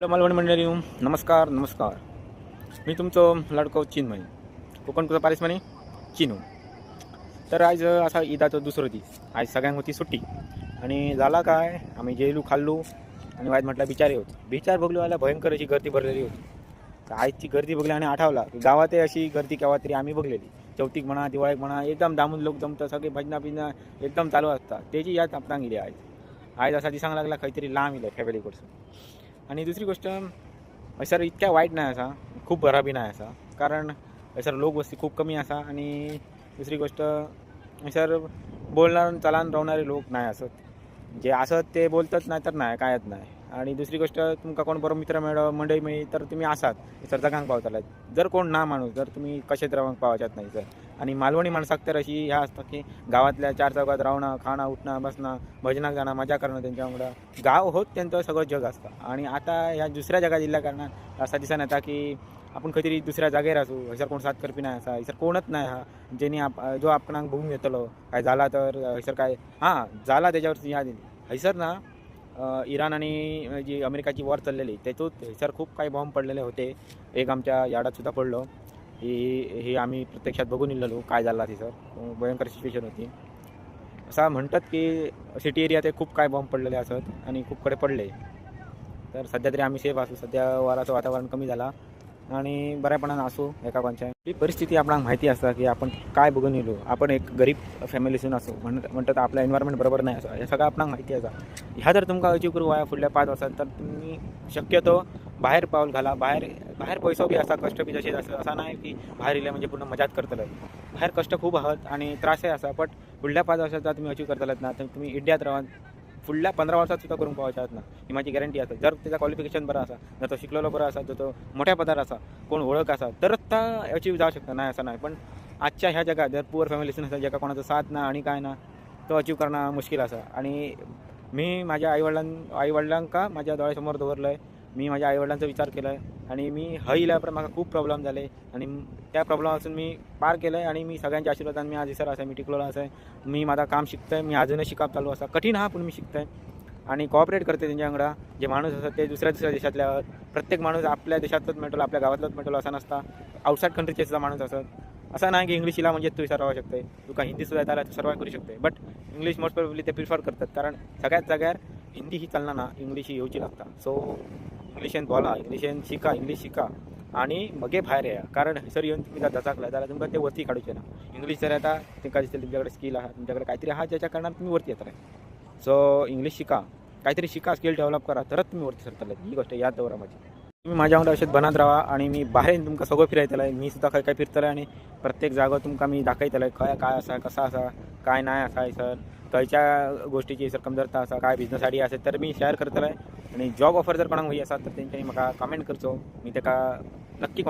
मालवण मंडळी नमस्कार नमस्कार. मी तुमचं लाडको चिन्मय कोकण तुझं पारिस म्हणे चिनू. तर आज असा ईदाचं दुसरं दिवस, आज सगळ्यांना होती सुट्टी आणि झाला काय, आम्ही जेलू खाल्लो आणि वाईट म्हटलं बिचारे होत बिचार बघलूवाला भयंकर अशी गर्दी भरलेली होती. तर आजची गर्दी बघली आणि आठवला की गावात अशी गर्दी केव्हा तरी आम्ही बघलेली. चौथीक म्हणा दिवाळीक म्हणा एकदम दामून लोक जमतं, सगळे भजना बिजना एकदम चालू असतात. त्याची याद आपण गेली आज. आज असा दिसांग लागला काहीतरी लांब येईल फॅमिलीकडसून. आणि दुसरी गोष्ट सर इतक्या वाईट नाही असा, खूप बरा बी नाही असा, कारण सर लोकवस्ती खूप कमी असा. आणि दुसरी गोष्ट सर बोलणार चालान राहणारे लोक नाही असत, जे असत ते बोलतात नाही तर नाही कायच नाही. आणि दुसरी गोष्ट तुमका कोण बरोबर मित्र मंडळी मिळी तर तुम्ही असात सर जगांक पावतालात. जर कोण ना माणूस जर तुम्ही कशेच राहून पावच्यात नाही सर. आणि मालवणी माणसाक तर अशी ह्या असतात की गावातल्या चार चौकात राहणं, खाणं, उठणं, बसणं, भजनाक जाणं, मजा करणं, त्यांच्यामुळं गाव होत त्यांचं सगळं जग असतं. आणि आता ह्या दुसऱ्या जगात जिल्ह्या कारणात असा दिसून येता की आपण कधीतरी दुसऱ्या जागेर असू, हैसर कोण साथ करपी नाही असा, हैसर कोणच नाही हा ज्यांनी जो आपणाक बघून येतलो काय झाला तर हैसर काय हां झाला त्याच्यावरती याद दिली. हैसर ना इराण आणि जी अमेरिकाची वॉर चाललेली त्यातून हैसर खूप काही बॉम्ब पडलेले होते. एक आमच्या यार्डात सुद्धा पडलो. ही आम्ही प्रत्यक्षात बघून इलेलो काय झाला ती सर, भयंकर सिच्युएशन होती. असं म्हणतात की सिटी एरियात खूप काय बॉम्ब पडलेले असत आणि खूप कडे पडले. तर सध्या तरी आम्ही सेफ असू. सध्या वाराचं वातावरण कमी झाला आणि बऱ्यापणानं असू एका कोणच्या ही परिस्थिती आपल्याला माहिती असतं की आपण काय बघून येलो. आपण एक गरीब फॅमिलीसून असू म्हणतात आपलं एन्व्हायरमेंट बरोबर नाही असं, हे सगळं आपल्याला माहिती आहे. ह्या जर तुमका अचीव करू व्हाया पुढल्या 5 वर्षात तर तुम्ही शक्यतो बाहेर पाऊल घाला. बाहेर पैसा बी असा, कष्ट बी जसे असं नाही की बाहेर इले म्हणजे पूर्ण मजाच करतलं. बाहेर कष्ट खूप आहात आणि त्रासही असा, पण पुढल्या 5 वर्षात जर तुम्ही अचीव करतालात ना तर तुम्ही इंडियात राहा पुढल्या 15 वर्षात सुद्धा करून पाहायच्या ना, ही माझी गॅरंटी असते. जर त्याचा क्वालिफिकेशन बरं असा, जर तो शिकलेला बरं असा, जर तो मोठ्या पदार असा, कोण ओळख असा तरच त्या अचीव जाऊ शकता, नाही असं नाही. पण आजच्या ह्या जगात जर पुअर फॅमिलीसून असा, जगा कोणाचा साथ ना आणि काय ना, तो अचीव करणं मुश्किल असा. आणि मी माझ्या आईवडिलांका माझ्या डोळ्यासमोर धरलं आहे. मी माझ्या आईवडिलांचा विचार केला आहे आणि मी इल्यापर्यंत मला खूप प्रॉब्लेम झाले आणि त्या प्रॉब्लेमापासून मी पार केलं आहे. आणि मी सगळ्यांच्या आशीर्वादाने मी आज सर असं मी टिकलेलो असं आहे. मी माझा काम शिकतो आहे, मी अजूनही शिकाप चालू असा, कठीण हा पण मी शिकतो आहे आणि कॉपरेट करते त्यांच्याकडं. जे माणूस असतात ते दुसऱ्या देशातल्या, प्रत्येक माणूस आपल्या देशातच मिळतो, आपल्या गावातलाच मिळतो असा नसता. आउटसाईड कंट्रीचे सुद्धा माणूस असत. असं नाही की इंग्लिश हिला म्हणजे तू सर्वाय शकते, तू का हिंदी सुद्धा त्याला सर्वाय करू शकते. बट इंग्लिश मोस्ट प्रोबेबली ते प्रिफर करतात, कारण सगळ्यात जाग्यावर हिंदी ही चालणार ना, इंग्लिश ही येऊची लागतात. सो इंग्लिशन बोला, इंग्लिशन शिका, इंग्लिश शिका आणि मगे बाहेर या. कारण सर येऊन तुम्ही जर दचाकला त्याला तुमका ते वरती काढूचे ना. इंग्लिश जर आता ते काय दिसतील तुमच्याकडे स्किल आहे, तुमच्याकडे काहीतरी हा ज्याच्या कारणात तुम्ही वरती येत राहा. सो इंग्लिश शिका, काहीतरी शिका, स्किल डेव्हलप करा, तरच तुम्ही वरती सरताल. ही गोष्ट याद दवरा माझी. तुम्ही माझ्याकडे असेच बनत राहा आणि मी बाहेर तुमका सगळं फिरायचं आहे. मी सुद्धा काय फिरतलं आणि प्रत्येक जागा तुमका मी दाखवतलं आहे काय असा, कसा असा, काय नाही असा आहे सर. खयच्या गोष्टीची सर कमतरता असा, काय बिझनेस आयडिया असेल तर मी शेअर करतलं आहे. आणि जॉब ऑफर जर कोणाक हवी असा तर त्यांच्यानी म्हाका कमेंट करचो, मी त्याका नक्की